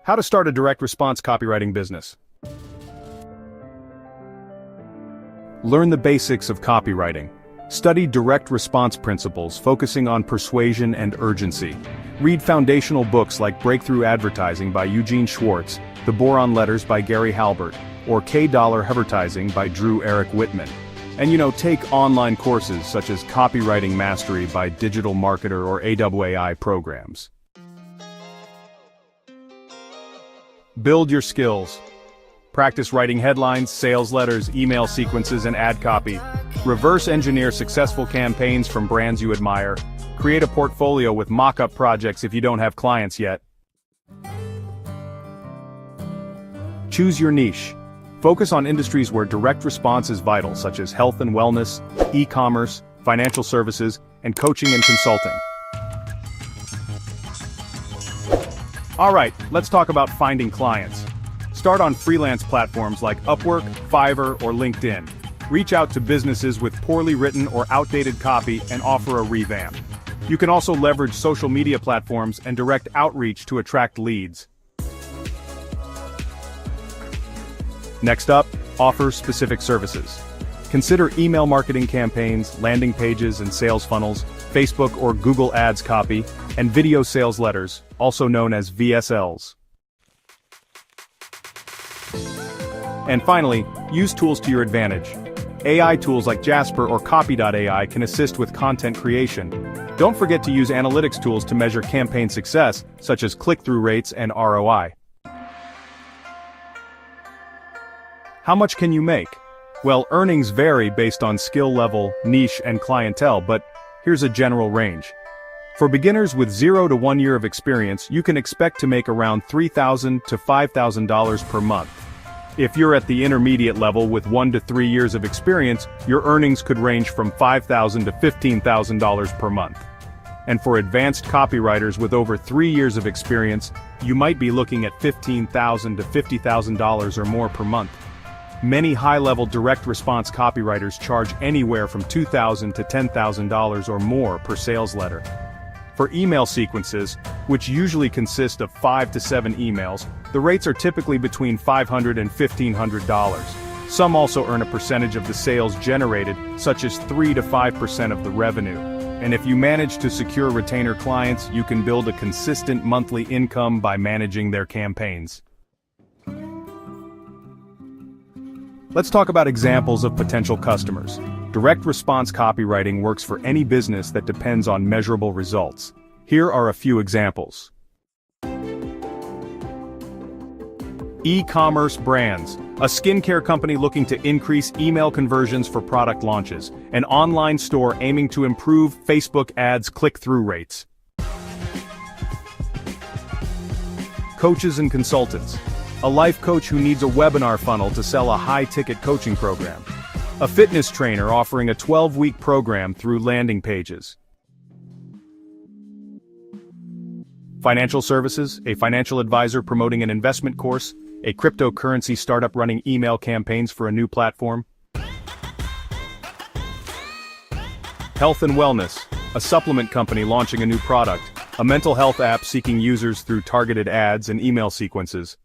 How to start a direct response copywriting business. Learn the basics of copywriting. Study direct response principles focusing on persuasion and urgency. Read foundational books like Breakthrough Advertising by Eugene Schwartz, The Boron Letters by Gary Halbert, or K-Dollar Advertising by Drew Eric Whitman. And take online courses such as Copywriting Mastery by Digital Marketer or AWAI programs. Build your skills. Practice writing headlines, sales letters, email sequences, and ad copy. Reverse engineer successful campaigns from brands you admire. Create a portfolio with mock-up projects if you don't have clients yet. Choose your niche. Focus on industries where direct response is vital, such as health and wellness, e-commerce, financial services, and coaching and consulting. Alright, let's talk about finding clients. Start on freelance platforms like Upwork, Fiverr, or LinkedIn. Reach out to businesses with poorly written or outdated copy and offer a revamp. You can also leverage social media platforms and direct outreach to attract leads. Next up, offer specific services. Consider email marketing campaigns, landing pages and sales funnels, Facebook or Google Ads copy, and video sales letters, also known as VSLs. And finally, use tools to your advantage. AI tools like Jasper or Copy.ai can assist with content creation. Don't forget to use analytics tools to measure campaign success, such as click-through rates and ROI. How much can you make? Well, earnings vary based on skill level, niche, and clientele, but here's a general range. For beginners with 0 to 1 year of experience, you can expect to make around $3,000 to $5,000 per month. If you're at the intermediate level with 1 to 3 years of experience, your earnings could range from $5,000 to $15,000 per month. And for advanced copywriters with over 3 years of experience, you might be looking at $15,000 to $50,000 or more per month. Many high-level direct response copywriters charge anywhere from $2,000 to $10,000 or more per sales letter. For email sequences, which usually consist of 5 to 7 emails, the rates are typically between $500 and $1,500. Some also earn a percentage of the sales generated, such as 3 to 5% of the revenue. And if you manage to secure retainer clients, you can build a consistent monthly income by managing their campaigns. Let's talk about examples of potential customers. Direct response copywriting works for any business that depends on measurable results. Here are a few examples. E-commerce brands. A skincare company looking to increase email conversions for product launches. An online store aiming to improve Facebook ads click-through rates. Coaches and consultants. A life coach who needs a webinar funnel to sell a high-ticket coaching program. A fitness trainer offering a 12-week program through landing pages. Financial services, a financial advisor promoting an investment course, a cryptocurrency startup running email campaigns for a new platform. Health and wellness, a supplement company launching a new product, a mental health app seeking users through targeted ads and email sequences.